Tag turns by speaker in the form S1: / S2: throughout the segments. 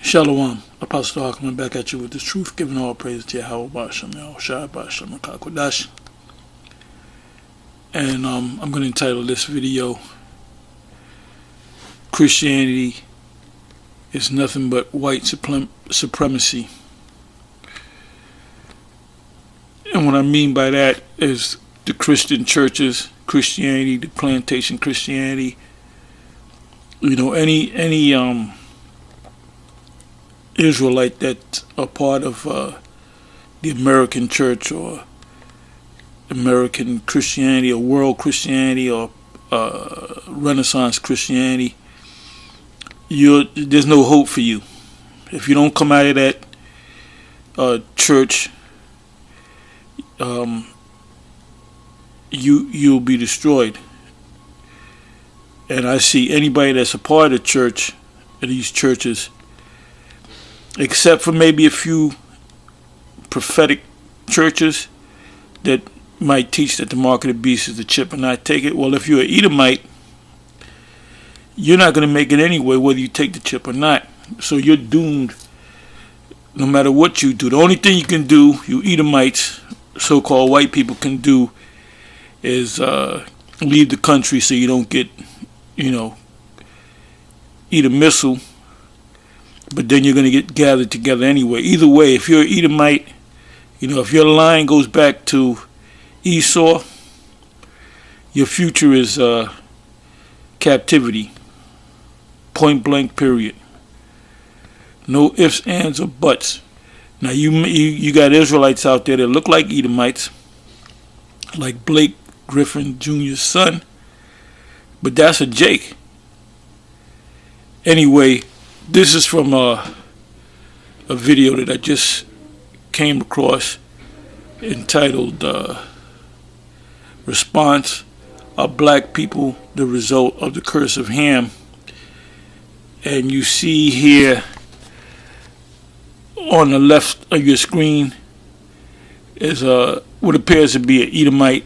S1: Shalom, Apostle Doc coming back at you with this truth, giving all praise to Yahweh Bashem, Yahushua Bashem, Kakodash. And I'm going to entitle this video, Christianity is Nothing But White Supremacy. And what I mean by that is the Christian churches, Christianity, the plantation Christianity, any Israelite that are part of the American church or American Christianity or world Christianity or Renaissance Christianity, there's no hope for you. If you don't come out of that church, you'll be destroyed. And I see anybody that's a part of the church, of these churches, except for maybe a few prophetic churches that might teach that the mark of the beast is the chip and not take it. Well, if you're an Edomite, you're not going to make it anyway, whether you take the chip or not. So you're doomed no matter what you do. The only thing you can do, you Edomites, so-called white people, can do is leave the country so you don't get, eat a missile. But then you're going to get gathered together anyway. Either way, if you're an Edomite, if your line goes back to Esau, your future is captivity. Point blank, period. No ifs, ands, or buts. Now you got Israelites out there that look like Edomites, like Blake Griffin Jr.'s son, but that's a Jake. Anyway, this is from a video that I just came across entitled Response: Are Black People the Result of the Curse of Ham? And you see here on the left of your screen is what appears to be an Edomite.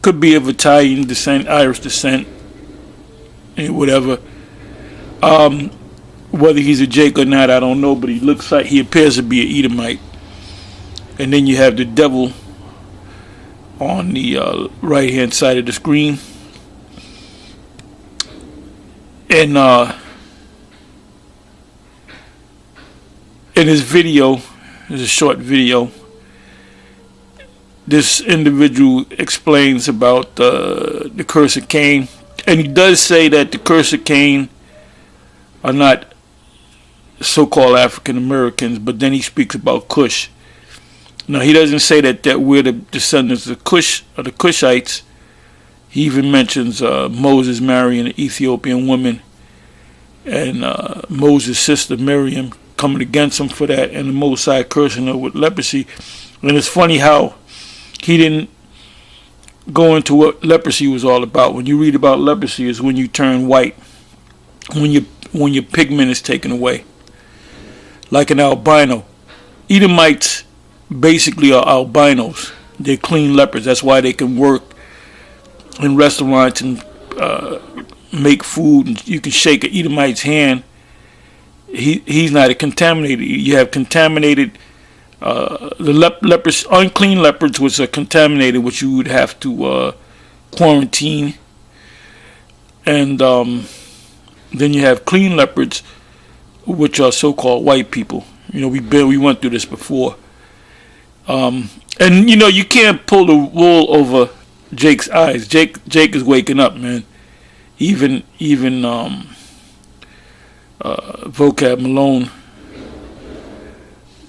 S1: Could be of Italian descent, Irish descent, and whatever. Whether he's a Jake or not, I don't know, but he appears to be an Edomite. And then you have the devil on the right hand side of the screen. And in this video, it's a short video, this individual explains about the curse of Cain. And he does say that the curse of Cain are not so-called African Americans, but then he speaks about Cush. Now he doesn't say that we're the descendants of Cush or the Cushites. He even mentions Moses marrying an Ethiopian woman and Moses' sister Miriam coming against him for that, and the Most High cursing her with leprosy. And it's funny how he didn't go into what leprosy was all about. When you read about leprosy, is when you turn white, when your pigment is taken away, like an albino. Edomites basically are albinos. They're clean lepers. That's why they can work in restaurants and make food. And you can shake an Edomite's hand. He's not a contaminated. You have contaminated the lepers, unclean leopards, which are contaminated, which you would have to quarantine. And then you have clean leopards, which are so-called white people. We went through this before. And you can't pull the wool over Jake's eyes. Jake is waking up, man. Even Vocab Malone,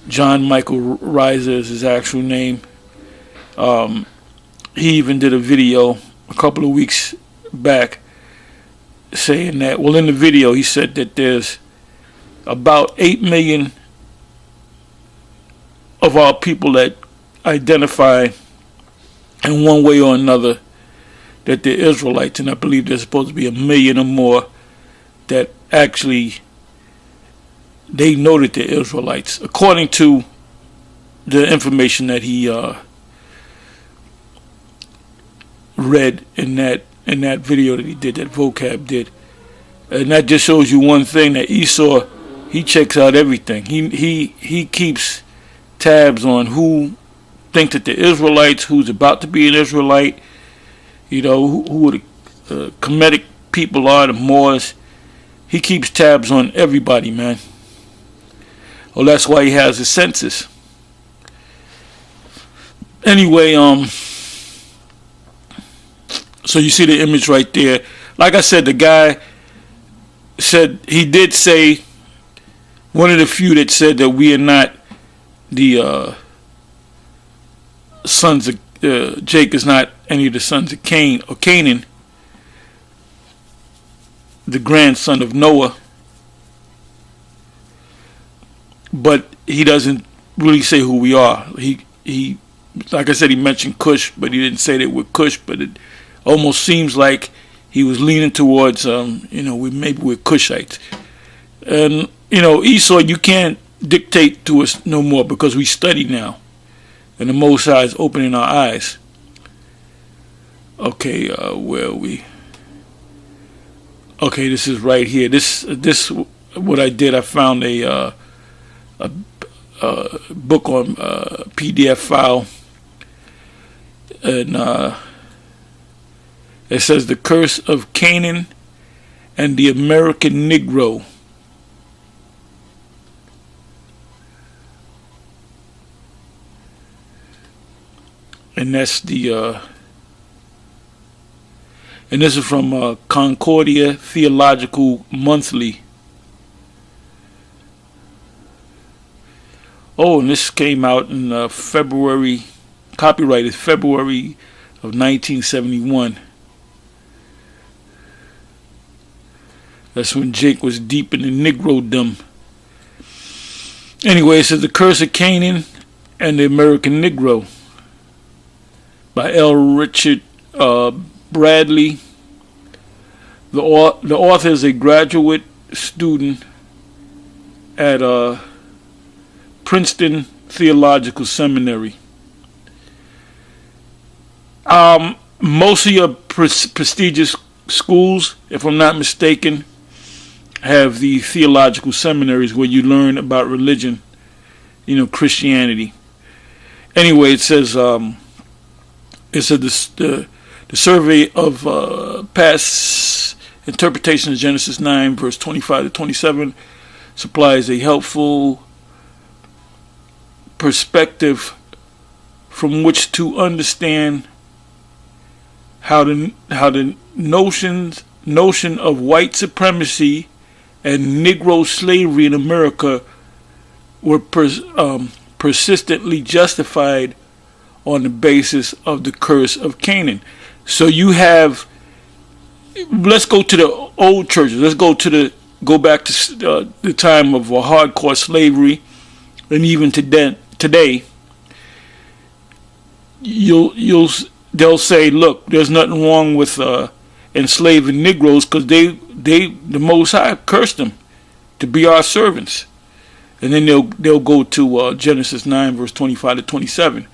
S1: John Michael Reiser is his actual name. He even did a video a couple of weeks back saying that, well, in the video he said that there's about 8 million of our people that identify in one way or another that they're Israelites, and I believe there's supposed to be 1 million or more that actually they know that they're Israelites, according to the information that he read in that video that he did, that Vocab did. And that just shows you one thing, that Esau, He checks out everything. He keeps tabs on who think that the Israelites, who's about to be an Israelite, who the Kemetic people are, the Moors. He keeps tabs on everybody, man. Well, that's why he has a census. Anyway, so you see the image right there. Like I said, the guy said, he did say, one of the few that said that we are not the sons of, Jake is not any of the sons of Cain or Canaan, the grandson of Noah. But he doesn't really say who we are. He like I said, he mentioned Cush, but he didn't say that we're Cush. But it almost seems like he was leaning towards, maybe we're Cushites. And Esau, you can't dictate to us no more because we study now, and the Most High is opening our eyes. Okay, where are we? Okay, this is right here. This what I did. I found a book on PDF file, and it says the curse of Canaan and the American Negro. And that's the and this is from Concordia Theological Monthly. Oh, and this came out in February, copyrighted February of 1971. That's when Jake was deep in the Negro-dom. Anyway, it says The Curse of Canaan and the American Negro by L. Richard Bradley. The author is a graduate student at Princeton Theological Seminary. Most of your prestigious schools, if I'm not mistaken, have the theological seminaries where you learn about religion, Christianity. Anyway, it says the survey of past interpretation of Genesis 9, verse 25 to 27 supplies a helpful perspective from which to understand how the notion of white supremacy and Negro slavery in America were persistently justified on the basis of the curse of Canaan. So you have, let's go to the old churches. Let's go back to the time of hardcore slavery, and even today. They'll say, look, there's nothing wrong with enslaving Negroes because the Most High cursed them to be our servants. And then they'll go to Genesis 9 verse 25 to 27,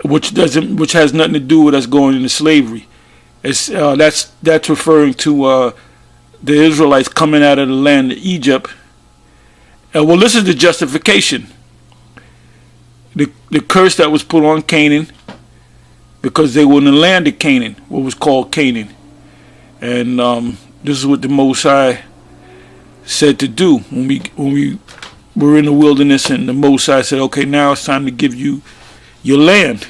S1: which has nothing to do with us going into slavery. It's that's referring to the Israelites coming out of the land of Egypt. Well, this is the justification. The curse that was put on Canaan, because they were in the land of Canaan, what was called Canaan. And this is what the Most High said to do when we were in the wilderness, and the Most High said, okay, now it's time to give you your land.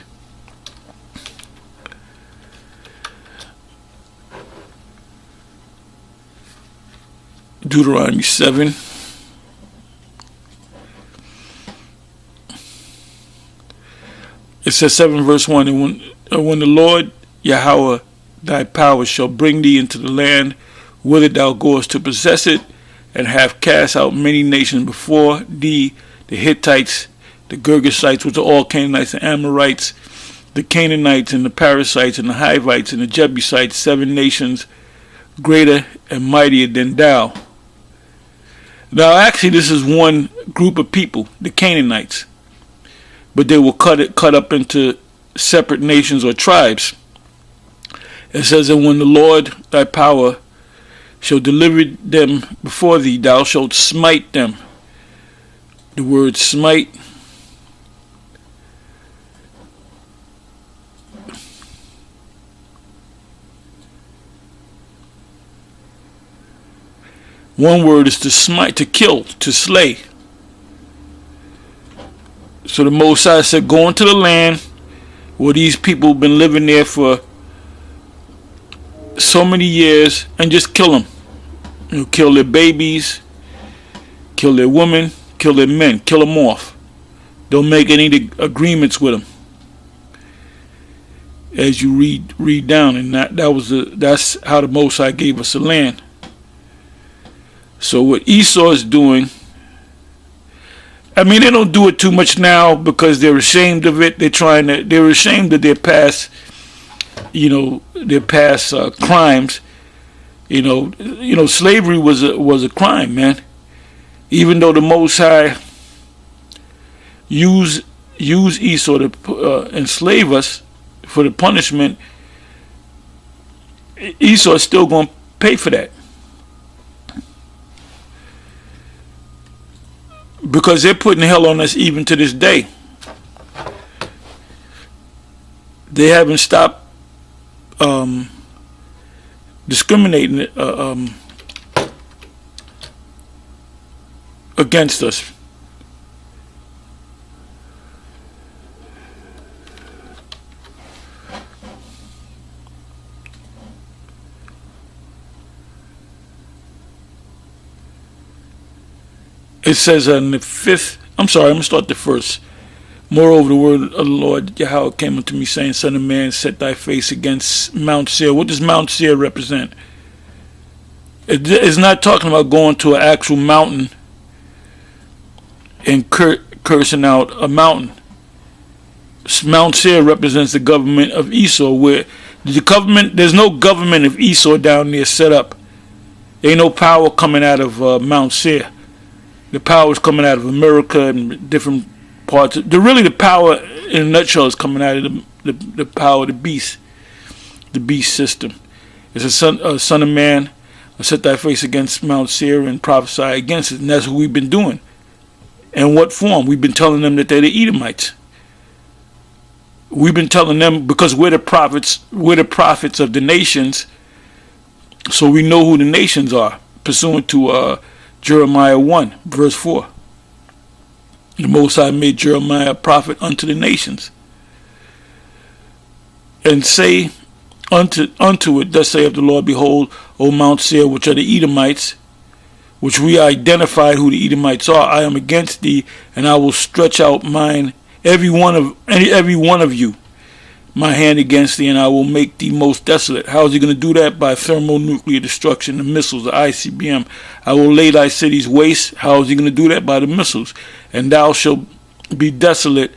S1: Deuteronomy 7. It says 7 verse 1, and when the Lord Yahweh thy power shall bring thee into the land whither thou goest to possess it, and have cast out many nations before thee, the Hittites, the Girgashites, which are all Canaanites, the Amorites, the Canaanites, and the Perizzites, and the Hivites, and the Jebusites, 7 nations greater and mightier than thou. Now actually this is one group of people, the Canaanites, but they were cut up into separate nations or tribes. It says, and when the Lord thy power shall deliver them before thee. Thou shalt smite them. The word smite one word is to smite, to kill, to slay. So the Most High said, go into the land where these people have been living there for so many years and just kill them. You know, kill their babies, kill their women, kill their men, kill them off. Don't make any agreements with them. As you read down, and that's how the Most High gave us the land. So what Esau is doing, I mean, they don't do it too much now because they're ashamed of it. They're ashamed of their past, crimes. Slavery was a crime, man. Even though the Most High use Esau to enslave us for the punishment, Esau is still going to pay for that. Because they're putting hell on us even to this day. They haven't stopped discriminating against us. It says in the 5th, I'm going to start the 1st. Moreover, the word of the Lord Yahweh came unto me, saying, Son of man, set thy face against Mount Seir. What does Mount Seir represent? It's not talking about going to an actual mountain and cursing out a mountain. Mount Seir represents the government of Esau, where there's no government of Esau down there set up. There ain't no power coming out of Mount Seir. The power is coming out of America and different parts. The power, in a nutshell, is coming out of the power of the beast system. It's a son of man, set thy face against Mount Seir and prophesy against it. And that's what we've been doing. In what form? We've been telling them that they're the Edomites. We've been telling them because we're the prophets of the nations, so we know who the nations are, pursuant to Jeremiah 1, verse 4. The Most High made Jeremiah a prophet unto the nations. And say unto it, thus saith the Lord, behold, O Mount Seir, which are the Edomites, which we identified who the Edomites are, I am against thee, and I will stretch out every one of you, my hand against thee, and I will make thee most desolate. How is he going to do that? By thermonuclear destruction, the missiles, the ICBM. I will lay thy cities waste. How is he going to do that? By the missiles. And thou shalt be desolate.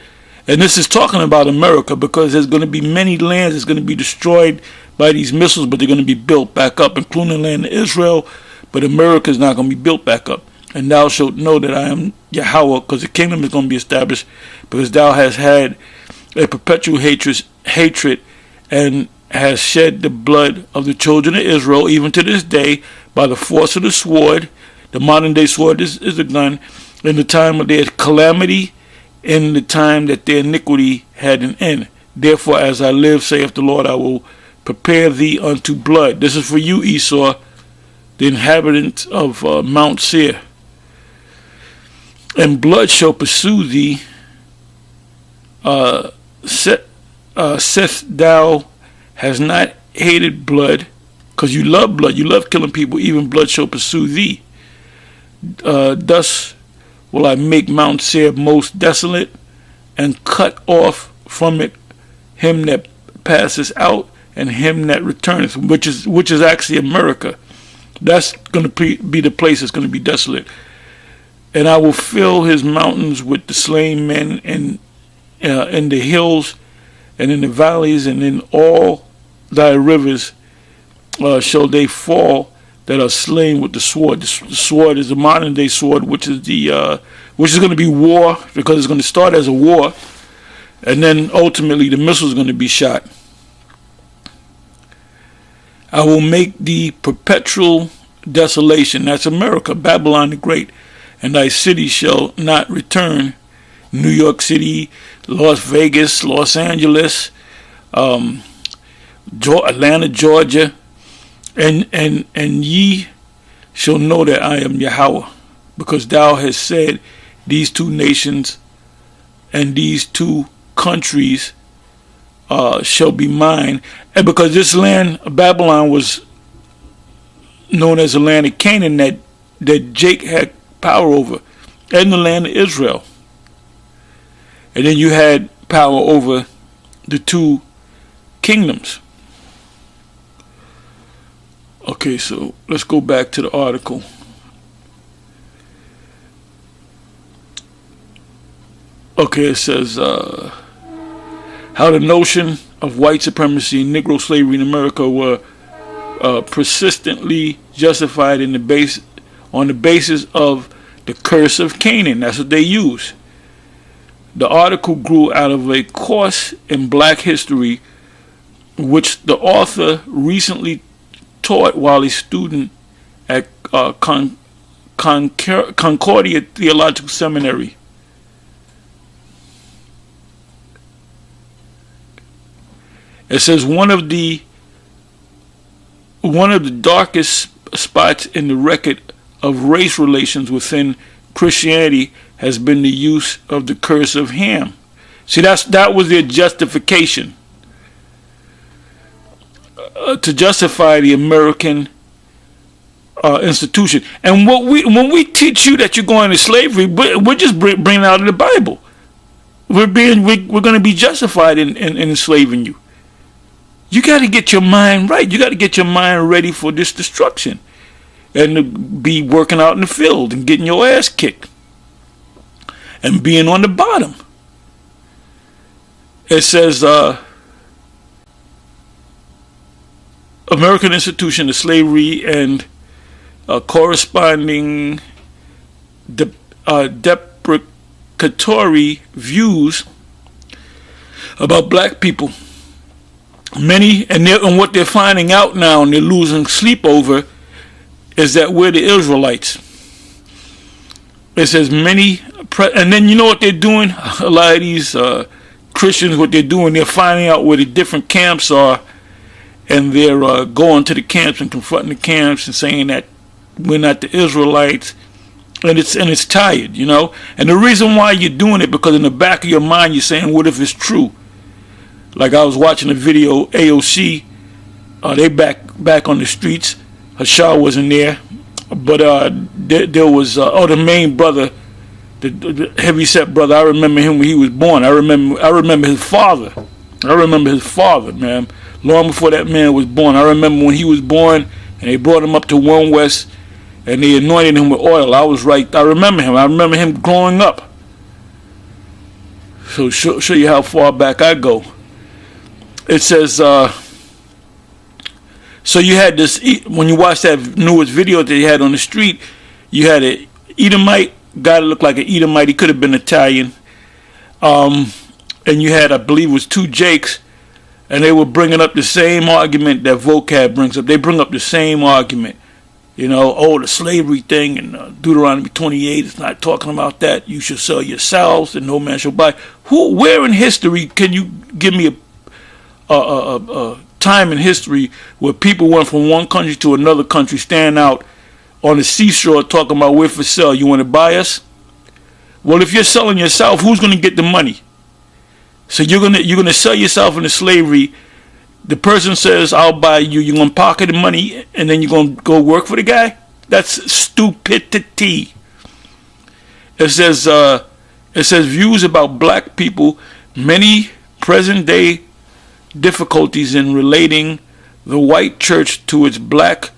S1: And this is talking about America, because there's going to be many lands that's going to be destroyed by these missiles, but they're going to be built back up, including the land of Israel. But America is not going to be built back up. And thou shalt know that I am Yahweh, because the kingdom is going to be established, because thou hast had a perpetual hatred and has shed the blood of the children of Israel, even to this day, by the force of the sword. The modern day sword is a gun. In the time of their calamity, in the time that their iniquity had an end. Therefore, as I live, saith the Lord, I will prepare thee unto blood. This is for you, Esau, the inhabitant of Mount Seir. And blood shall pursue thee. Saith thou has not hated blood, because you love blood, you love killing people, even blood shall pursue thee. Thus will I make Mount Seir most desolate, and cut off from it him that passes out, and him that returneth, which is actually America. That's going to be the place that's going to be desolate. And I will fill his mountains with the slain men, and in the hills and in the valleys and in all thy rivers shall they fall that are slain with the sword. The sword is the modern day sword, which is going to be war, because it's going to start as a war, and then ultimately the missile is going to be shot. I will make thee perpetual desolation. That's America, Babylon the Great. And thy city shall not return. New York City, Las Vegas, Los Angeles, Atlanta, Georgia, and ye shall know that I am Yahweh, because thou hast said, these two nations and these two countries shall be mine. And because this land of Babylon was known as the land of Canaan that Jake had power over, and the land of Israel. And then you had power over the two kingdoms. Okay, so let's go back to the article. Okay, it says how the notion of white supremacy and Negro slavery in America were persistently justified on the basis of the curse of Canaan. That's what they use. The article grew out of a course in black history, which the author recently taught while a student at Concordia Theological Seminary. It says one of the darkest spots in the record of race relations within Christianity has been the use of the curse of Ham. See, that was their justification to justify the American institution. And when we teach you that you're going to slavery, we're just bringing out of the Bible. We're going to be justified in enslaving you. You got to get your mind right. You got to get your mind ready for this destruction, and to be working out in the field and getting your ass kicked and being on the bottom. It says American institution of slavery and corresponding deprecatory views about black people. Many, and what they're finding out now, and they're losing sleep over, is that we're the Israelites. It says many, and then you know what they're doing? A lot of these Christians, what they're doing, they're finding out where the different camps are, and they're going to the camps and confronting the camps and saying that we're not the Israelites, and it's tired, you know. And the reason why you're doing it, because in the back of your mind you're saying, what if it's true? Like I was watching a video, AOC, they back on the streets. Hashar wasn't there, but there was the main brother, the heavyset brother. I remember him when he was born. I remember his father. Man. Long before that man was born. I remember when he was born, and they brought him up to One West, and they anointed him with oil. I was right. I remember him. I remember him growing up. So show you how far back I go. It says, so you had this, when you watch that newest video that they had on the street, you had an Edomite, guy that looked like an Edomite, he could have been Italian, and you had, I believe it was two Jakes, and they were bringing up the same argument that Vocab brings up. They bring up the same argument, you know, the slavery thing, and Deuteronomy 28 is not talking about that. You should sell yourselves, and no man shall buy. Where in history can you give me a time in history where people went from one country to another country, stand out on the seashore talking about we're for sale, you want to buy us? Well, if you're selling yourself, who's going to get the money? So you're gonna sell yourself into slavery. The person says, I'll buy you. You're going to pocket the money, and then you're going to go work for the guy? That's stupidity. It says views about black people, many present day difficulties in relating the white church to its black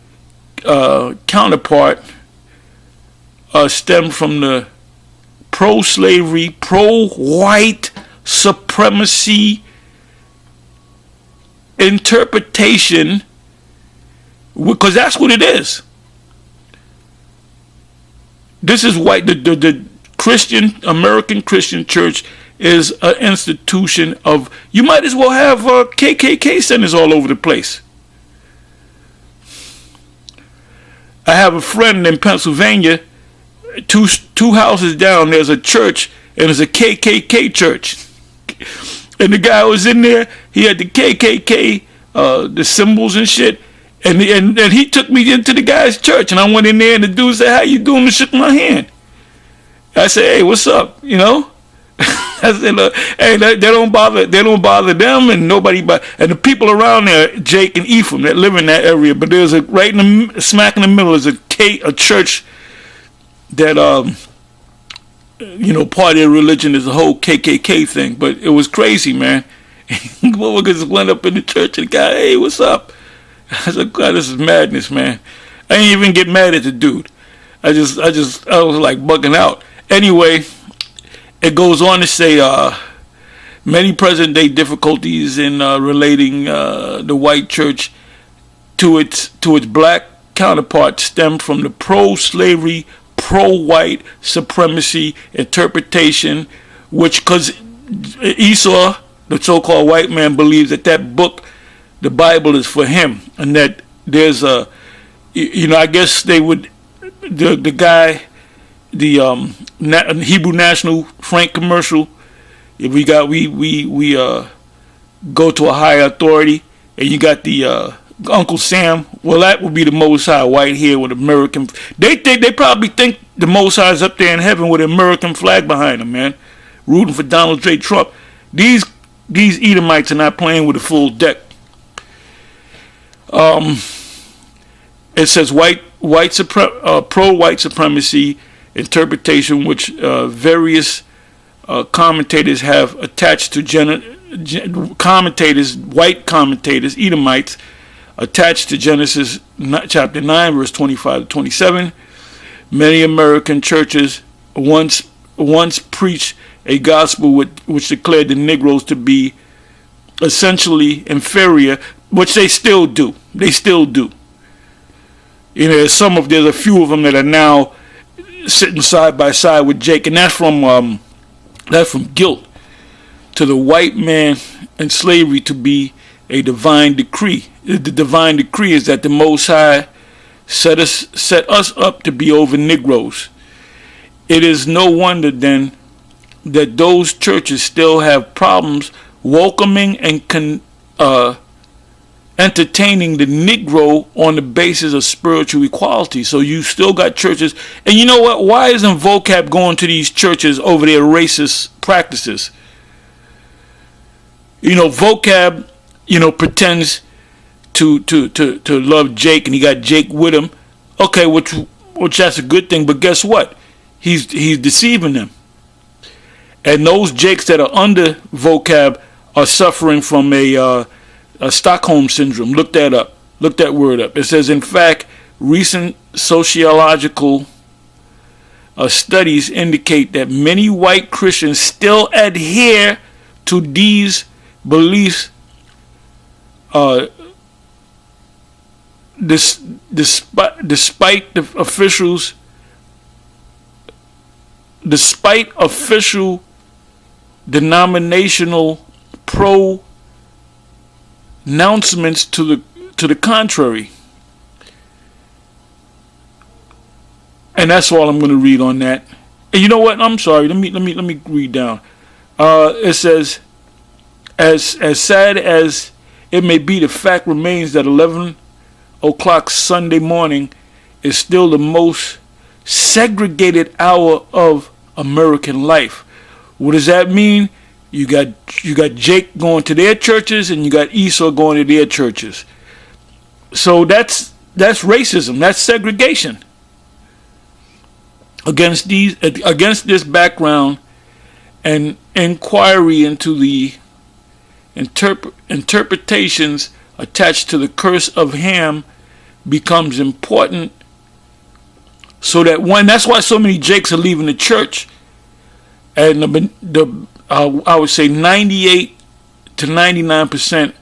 S1: counterpart stem from the pro-slavery, pro-white supremacy interpretation, because that's what it is. This is white. The Christian, American Christian church is an institution of, you might as well have KKK centers all over the place. I have a friend in Pennsylvania, two houses down, there's a church, and it's a KKK church. And the guy was in there, he had the KKK, the symbols and shit. And he took me into the guy's church, and I went in there, and the dude said, "How you doing?" and shook my hand. I said, "Hey, what's up?" You know. I said, "Look, hey, they don't bother them, and nobody, and the people around there, Jake and Ephraim, that live in that area. But there's right in the smack in the middle is a church that part of their religion is the whole KKK thing. But it was crazy, man. We just went up in the church, and the guy, "Hey, what's up?" I said, "God, this is madness, man." I didn't even get mad at the dude. I was like bugging out. Anyway, it goes on to say, many present-day difficulties in relating the white church to its black counterpart stem from the pro-slavery, pro-white supremacy interpretation, which, because Esau, the so-called white man, believes that book, the Bible, is for him, and that there's a, I guess they would, the guy, the Hebrew National Frank commercial, if we go to a higher authority, and you got the Uncle Sam, well, that would be the Most High, white here with American. They probably think the Most High is up there in heaven with an American flag behind him, man, rooting for Donald J. Trump. These Edomites are not playing with a full deck. It says pro-white supremacy interpretation, which various commentators have attached to white commentators, Edomites, attached to Genesis chapter 9, verse 25 to 27. Many American churches once preached a gospel which declared the Negroes to be essentially inferior, which they still do. There's a few of them that are now sitting side by side with Jake, and that's from guilt to the white man and slavery to be a divine decree. The divine decree is that the Most High set us up to be over Negroes. It is no wonder then that those churches still have problems welcoming and entertaining the Negro on the basis of spiritual equality. So you still got churches, and you know what? Why isn't vocab going to these churches over their racist practices? Vocab, pretends to love Jake, and he got Jake with him. Okay, which that's a good thing, but guess what? He's deceiving them. And those Jakes that are under vocab are suffering from a Stockholm syndrome. Look that up. Look that word up. It says, in fact, recent sociological studies indicate that many white Christians still adhere to these beliefs despite official denominational announcements to the contrary. And that's all I'm going to read on that. And you know what? I'm sorry. Let me read down. It says, as sad as it may be, the fact remains that 11 o'clock Sunday morning is still the most segregated hour of American life. What does that mean? You got Jake going to their churches, and you got Esau going to their churches. So that's racism. That's segregation. Against this background, and inquiry into the interpretations attached to the curse of Ham becomes important. So that that's why so many Jakes are leaving the church, and I would say 98 to 99%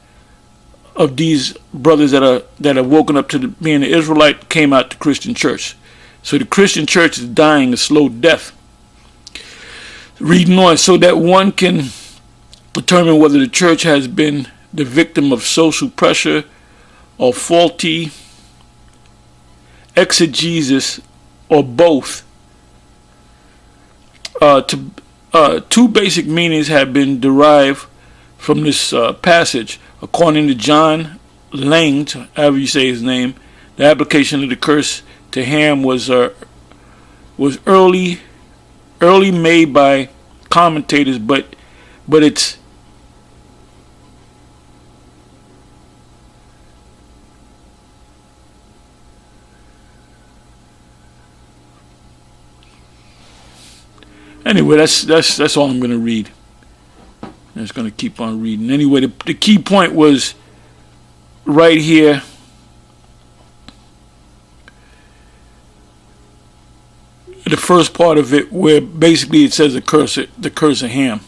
S1: of these brothers that are woken up to being an Israelite came out to Christian church. So the Christian church is dying a slow death. Reading on, so that one can determine whether the church has been the victim of social pressure or faulty exegesis, or both. Two basic meanings have been derived from this passage. According to John Lang, however you say his name, the application of the curse to Ham was early made by commentators, but it's anyway. That's all I'm going to read. I'm just going to keep on reading. Anyway, the key point was right here. The first part of it, where basically it says the curse of Ham.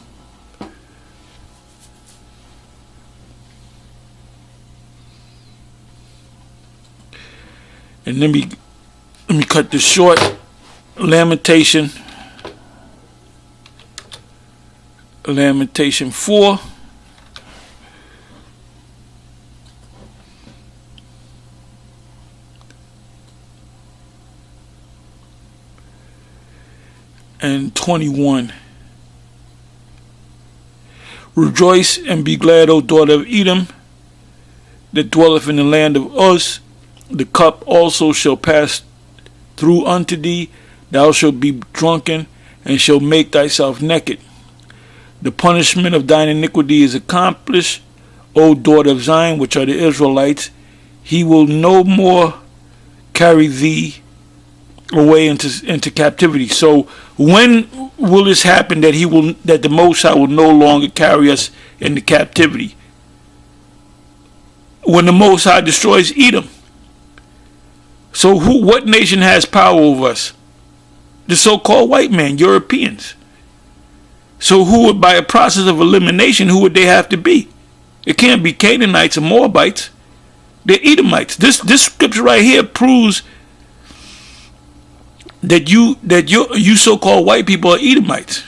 S1: And let me cut this short. Lamentation 4. And 21. Rejoice and be glad, O daughter of Edom, that dwelleth in the land of Uz. The cup also shall pass through unto thee. Thou shalt be drunken, and shalt make thyself naked. The punishment of thine iniquity is accomplished, O daughter of Zion, which are the Israelites. He will no more carry thee away into captivity. So when will this happen, that the Most High will no longer carry us into captivity? When the Most High destroys Edom. So what nation has power over us? The so-called white man, Europeans. So by a process of elimination, who would they have to be? It can't be Canaanites or Moabites. They're Edomites. This scripture right here proves that you so-called white people are Edomites.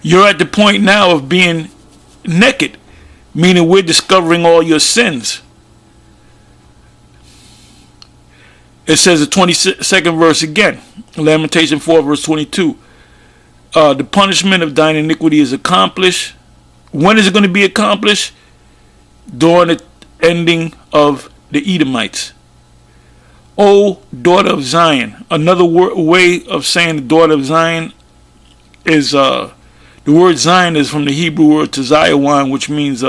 S1: You're at the point now of being naked, meaning we're discovering all your sins. It says the 22nd verse again, Lamentation 4 verse 22. The punishment of thine iniquity is accomplished. When is it going to be accomplished? During the ending of the Edomites. O daughter of Zion. Another way of saying the daughter of Zion is the word Zion is from the Hebrew word Zion, which means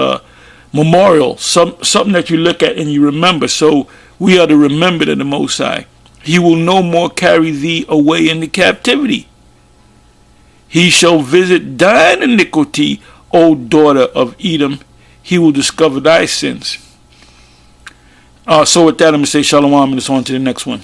S1: memorial, something that you look at and you remember. So we are to remember to the Most High. He will no more carry thee away into captivity. He shall visit thine iniquity, O daughter of Edom. He will discover thy sins. So with that, I'm going to say shalom, and it's on to the next one.